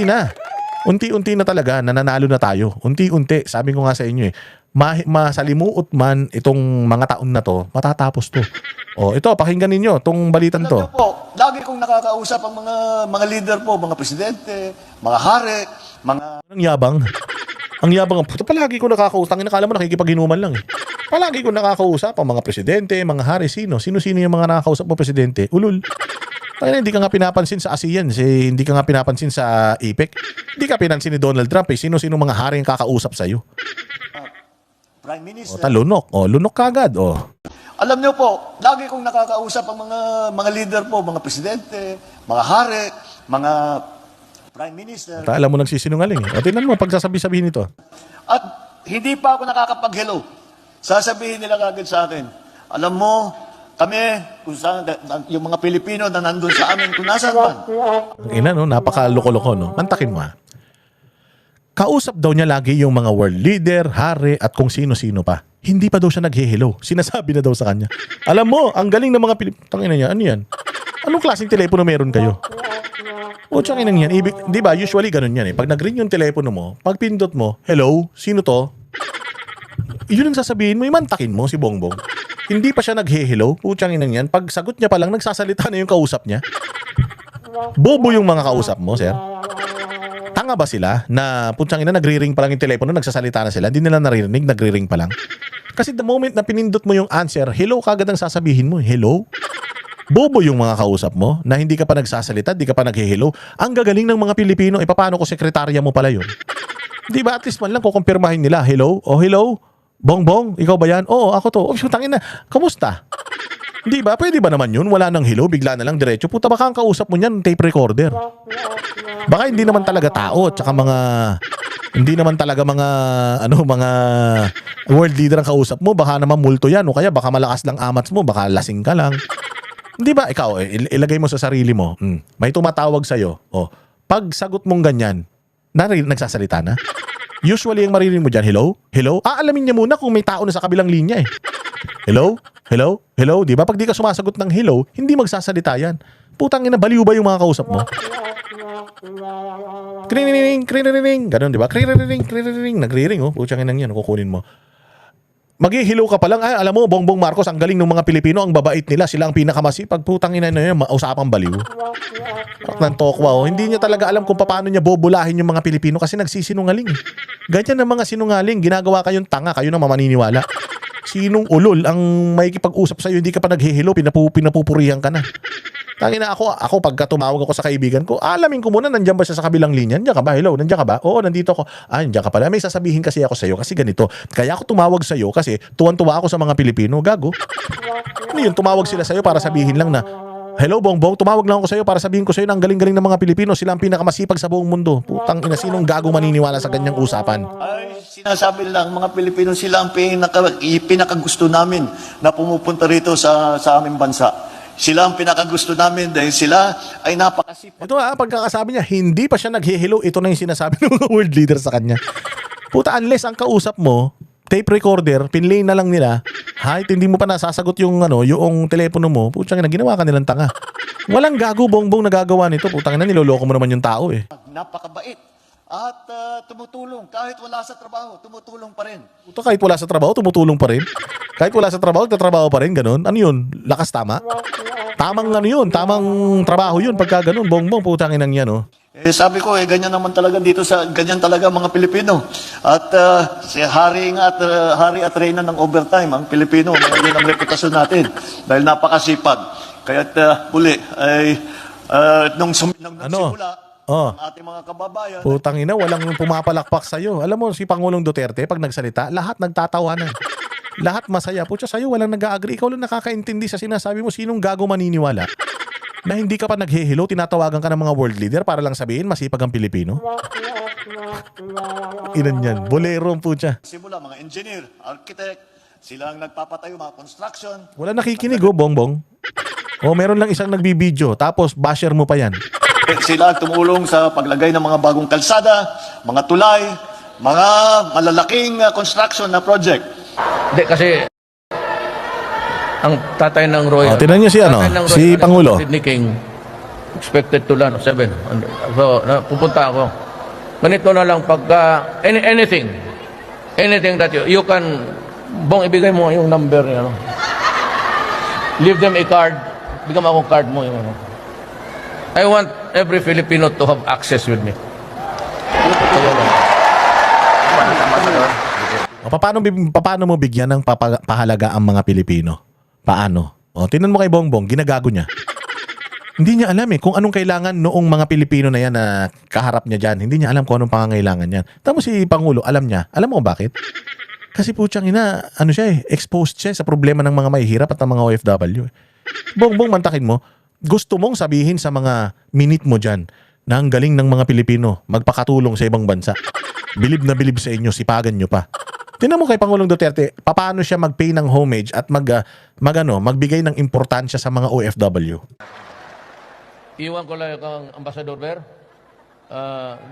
na. Unti-unti na talaga, nananalo na tayo. Unti-unti, sabi ko nga sa inyo masalimuot man itong mga taon na to, matatapos to. O, ito, pakinggan ninyo, itong balitan to. Alam niyo po, lagi kong nakakausap ang mga leader po, mga presidente, mga hari, mga... Ang yabang. Ang yabang. Puto, palagi ko nakakausap. Nakala mo nakikipag-inuman lang eh. Palagi ko nakakausap ang mga presidente, mga hari, sino yung mga nakakausap mo presidente? Ulul. Kaya hindi ka nga pinapansin sa ASEAN, hindi ka nga pinapansin sa APEC. Hindi ka pinansin ni Donald Trump eh. Sino mga hari yung kakausap sa'yo? Prime Minister. O, talunok. O, lunok kagad. O. Alam niyo po, lagi kong nakakausap ang mga leader po, mga presidente, mga hari, mga Prime Minister. Alam mo nagsisinungaling eh. O, tingnan mo, pagsasabi-sabihin ito. At hindi pa ako nakakapag-hello. Sasabihin nila kagad sa akin, alam mo, kami, kung saan, yung mga Pilipino na nandun sa amin, kung nasaan man. Ang ina, no? Napaka-loko-loko, no? Mantakin mo, ha? Kausap daw niya lagi yung mga world leader, hari, at kung sino-sino pa. Hindi pa daw siya nag-hello. Sinasabi na daw sa kanya. Alam mo, ang galing ng mga Pilipino. Tangina niya, ano yan? Anong klaseng telepono meron kayo? O, tsaka yan. Di ba, usually ganun yan eh. Pag nag-ring yung telepono mo, pag pindot mo, hello, sino to? Yun ang sasabihin mo, imantakin mo si Bongbong. Hindi pa siya nag-hello. Putsang inang yan. Pag sagot niya pa lang, nagsasalita na yung kausap niya. Bobo yung mga kausap mo, sir. Tanga ba sila na putsang ina nagri-ring pa lang yung telepono, nagsasalita na sila, hindi nila naririnig, nagri-ring pa lang? Kasi the moment na pinindot mo yung answer, hello kagad ang sasabihin mo. Hello? Bobo yung mga kausap mo na hindi ka pa nagsasalita, hindi ka pa nag-hello. Ang gagaling ng mga Pilipino, paano ko sekretarya mo pala yun? Di ba at least man lang kukumpirmahin nila, hello? O hello? Bongbong, ikaw ba yan? Oo, ako to. O, tangin na, kamusta? Di ba? Pwede ba naman yun? Wala nang hello, bigla na lang diretso. Puta, baka ang kausap mo niyan, tape recorder. Baka hindi naman talaga tao, tsaka hindi naman talaga mga world leader ang kausap mo. Baka naman multo yan, o kaya baka malakas lang amats mo, baka lasing ka lang. Di ba? Ikaw, ilagay mo sa sarili mo. May tumatawag sa'yo. O, pag sagot mong ganyan, nagsasalita na? Usually, yung maririnig mo dyan, hello? Hello? Alamin niya muna kung may tao na sa kabilang linya eh. Hello? Hello? Hello? Di ba? Pag di ka sumasagot ng hello, hindi magsasalita yan. Putang ina, baliw ba yung mga kausap mo? Kring-ring, kring-ring, ganun, di ba? Kring-ring, kring-ring, nagri-ring, oh. Putang ina yan, kukunin mo. Mag-hello ka pa lang, ay, alam mo, Bongbong Marcos, ang galing ng mga Pilipino, ang babait nila, sila ang pinakamasipag. Putang ina na yun, usapang baliw. Ng tokwa, oh. Hindi niya talaga alam kung paano niya bobulahin yung mga Pilipino kasi nagsisinungaling. Ganyan ang mga sinungaling, ginagawa kayong tanga, kayo na mamaniniwala. Sinong ulol ang may kipag-usap sa'yo, hindi ka pa nag-hello, pinapupurihan ka na. Tangina ako pagka tumawag ako sa kaibigan ko, alamin ko muna, nandiyan ba siya sa kabilang linya? Nandiyan ka ba? Hello, nandiyan ka ba? Oo, nandito ako. Nandiyan ka pala. May sasabihin kasi ako sa'yo kasi ganito. Kaya ako tumawag sa'yo kasi tuwan-tuwa ako sa mga Pilipino. Gago. Ano yun? Tumawag sila sa'yo para sabihin lang na, hello Bongbong, tumawag lang ako sa'yo para sabihin ko sa'yo na ang galing-galing ng mga Pilipino. Sila ang pinakamasipag sa buong mundo. Putang ina, sinong gago maniniwala sa ganyang usapan? Ay, sinasabi lang, mga Pilipino sila ang pinakagusto namin na pumupunta rito sa aming bansa. Sila ang pinakagusto namin dahil sila ay napakasipag. Ito pagkakasabi niya, hindi pa siya nag-hello. Ito na yung sinasabi ng mga world leader sa kanya. Puta, unless ang kausap mo, tape recorder, pinlay na lang nila, hindi mo pa nasasagot yung telepono mo, putang ina, ginawa ka nilang tanga. Walang gago Bongbong nagagawa nito. Putang ina, niloloko mo naman yung tao eh. Napakabait. At tumutulong. Kahit wala sa trabaho, tumutulong pa rin. Puta, kahit wala sa trabaho, tumutulong pa rin. Kahit wala sa trabaho, nagtatrabaho pa rin, ganun. Ano yun? Lakas tama? Tamang tamang trabaho yun pagka ganun. Bongbong, putang inang yan, oh. Sabi ko, ganyan naman talaga dito ganyan talaga mga Pilipino. At si hari at reyna ng overtime, ang Pilipino, yun ang reputasyon natin. Dahil napakasipag. Kaya't uli, ay nung nagsimula, ang ating mga kababayan. Putang ina, walang pumapalakpak sa'yo. Alam mo, si Pangulong Duterte, pag nagsalita, lahat nagtatawanan. Lahat masaya. Putya, sa'yo walang nag-a-agree. Ikaw lang nakakaintindi sa sinasabi mo. Sinong gago maniniwala? Na hindi ka pa nag-hello, tinatawagan ka ng mga world leader para lang sabihin, masipag ang Pilipino? Inan yan. Bolero ang putya. Simula, mga engineer, architect, sila ang nagpapatayo, mga construction. Wala nakikinig, Bongbong. Meron lang isang nagbibideo, tapos basher mo pa yan. Sila tumulong sa paglagay ng mga bagong kalsada, mga tulay, mga malalaking construction na project. Hindi, kasi ang tatay ng Royal. Tinan niyo si tatay ng si Royal, Pangulo. Sidney King, expected to land 7. So, pupunta ako. Ganito na lang pagka, anything that you can, Bong, ibigay mo yung number niya, no? Leave them a card, bigyan mo akong card mo, yung ano. I want every Filipino to have access with me. O, paano mo bigyan ng pahalaga ang mga Pilipino? Paano? O, tingnan mo kay Bongbong, ginagago niya. Hindi niya alam kung anong kailangan noong mga Pilipino na yan na kaharap niya dyan. Hindi niya alam kung anong pangangailangan yan. Tamo si Pangulo, alam niya. Alam mo bakit? Kasi putyang ina, exposed siya sa problema ng mga mahihirap at ng mga OFW. Bongbong, mantakin mo, gusto mong sabihin sa mga minute mo dyan na ang galing ng mga Pilipino magpakatulong sa ibang bansa. Bilib na bilib sa inyo, sipagan nyo pa. Tingnan mo kay Pangulong Duterte, paano siya mag-pay ng homage at magbigay ng importansya sa mga OFW. Iwan ko lang kang Ambassador Ver.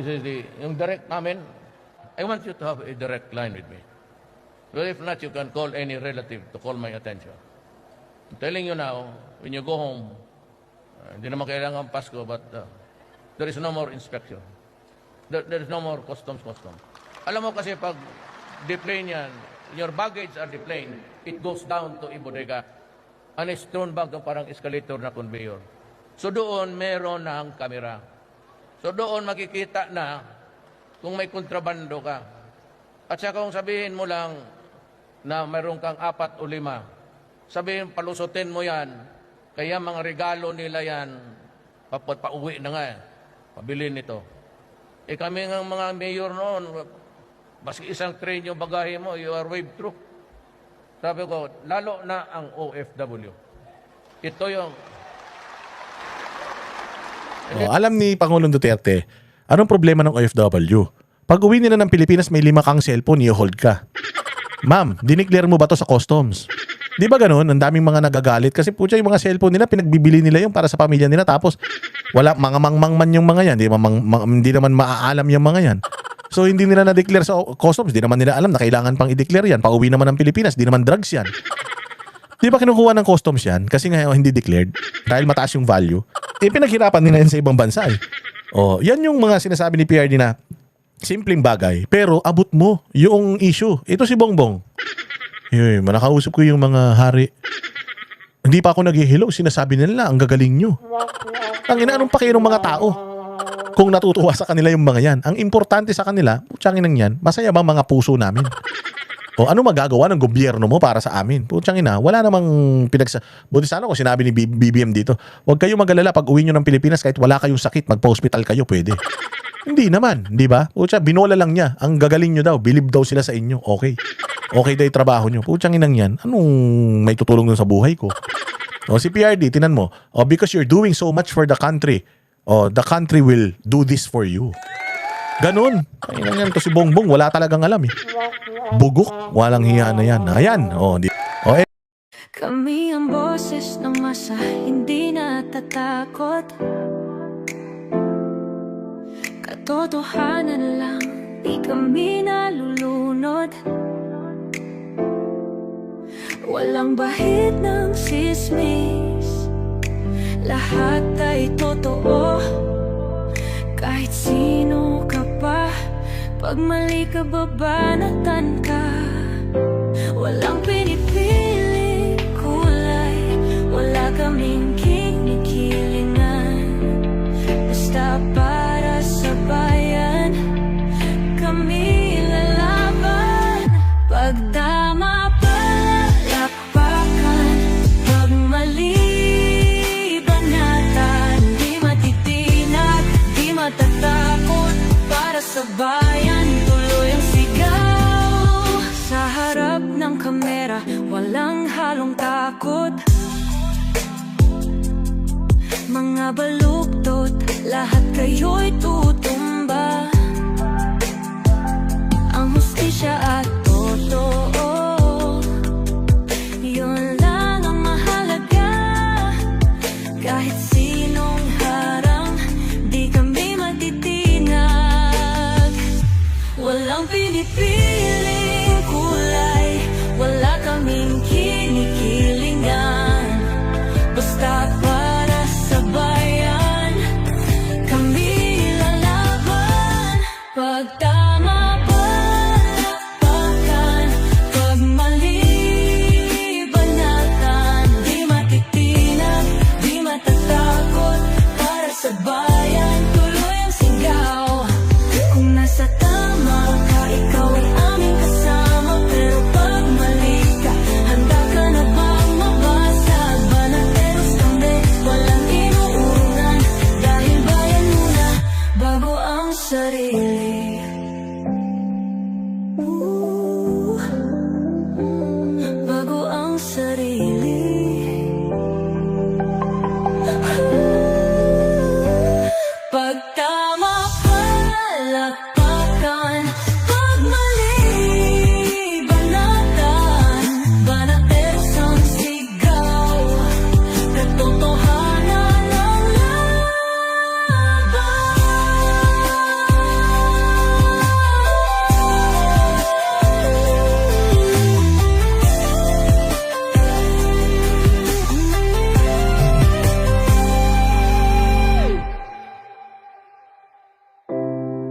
This is yung direct namin. I want you to have a direct line with me. Well, if not, you can call any relative to call my attention. I'm telling you now, when you go home, hindi naman kailangan Pasko, but there is no more inspection. There is no more customs. Alam mo kasi pag deplane yan, your baggage are deplane, it goes down to a bodega. And it's thrown back to parang escalator na conveyor. So doon meron ng kamera. So doon makikita na kung may kontrabando ka. At saka kung sabihin mo lang na mayroon kang 4 o 5, sabihin palusutin mo yan, kaya mga regalo nila yan, pauwi na nga pabili nito. Kami ng mga mayor noon, baski isang train yung bagahe mo, you are wave through. Sabi ko, lalo na ang OFW. Ito yung alam ni Pangulong Duterte, anong problema ng OFW? Pag uwi nila ng Pilipinas, may 5 kang cellphone, i-hold ka. Ma'am, dineclare mo ba to sa customs? Di ba ganun? Ang daming mga nagagalit kasi yung mga cellphone nila, pinagbibili nila yung para sa pamilya nila tapos wala, mga mangmangman yung mga yan. Hindi naman maaalam yung mga yan. So hindi nila na-declare sa customs, di naman nila alam na kailangan pang i-declare yan. Pauwi naman ng Pilipinas, di naman drugs yan. Di ba kinukuha ng customs yan? Kasi nga hindi declared dahil mataas yung value. Pinaghirapan nila yan sa ibang bansa yan yung mga sinasabi ni PRD na simpleng bagay, pero abot mo yung issue. Ito si Bongbong. Manakausap ko yung mga hari. Hindi pa ako nag-hello, sinasabi nila, ang gagaling nyo. Ang inaanong pa kayo ng mga tao kung natutuwa sa kanila yung mga yan. Ang importante sa kanila, putsangin ng yan, masaya ba mga puso namin? O ano magagawa ng gobyerno mo para sa amin? Putsang ina, wala namang buti sana kung sinabi ni BBM dito, huwag kayo mag-alala pag uwi nyo ng Pilipinas kahit wala kayong sakit, magpa-hospital kayo, pwede. Hindi naman, di ba? Putsa, binola lang niya. Ang gagaling nyo daw, believe daw sila sa inyo. Okay. Okay daw yung trabaho nyo. Putsang inang yan, anong may tutulong dun sa buhay ko? O si PRD, tinan mo, because you're doing so much for the country, the country will do this for you. Ganun. Ayun yan to si Bongbong, wala talagang alam Bugok, walang hiya na yan. Ayan. Kami ang boses ng masa, hindi natatakot. Katotohanan lang, di kami nalulunod. Walang bahid ng sismis, lahat ay totoo. Kahit sino ka pa, pag mali ka babanatan ka. Walang pinipili kulay, wala kaming kinikilingan. Basta para sa bayan, kami lalaban. Pag tama palakpakan, pag mali banatan, di matitinag, di matatakot. Para sa bayan, tuloy ang sigaw. Sa harap ng kamera, walang halong takot. Mga baluktot, lahat kayo'y tutumba. Ang hustisya at totoo, yun lang ang mahalaga. Kahit sinong harang, di kami matitinag. Walang pinipiling kulay, wala kaming kinikilingan. Basta para sa bayan, ang sarili. Bago ang sarili. Pag tama palakpakan, pag mali banatan, banatesang sigaw, katotohanan ang laban.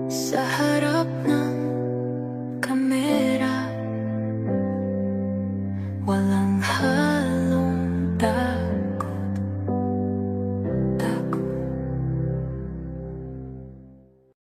Sa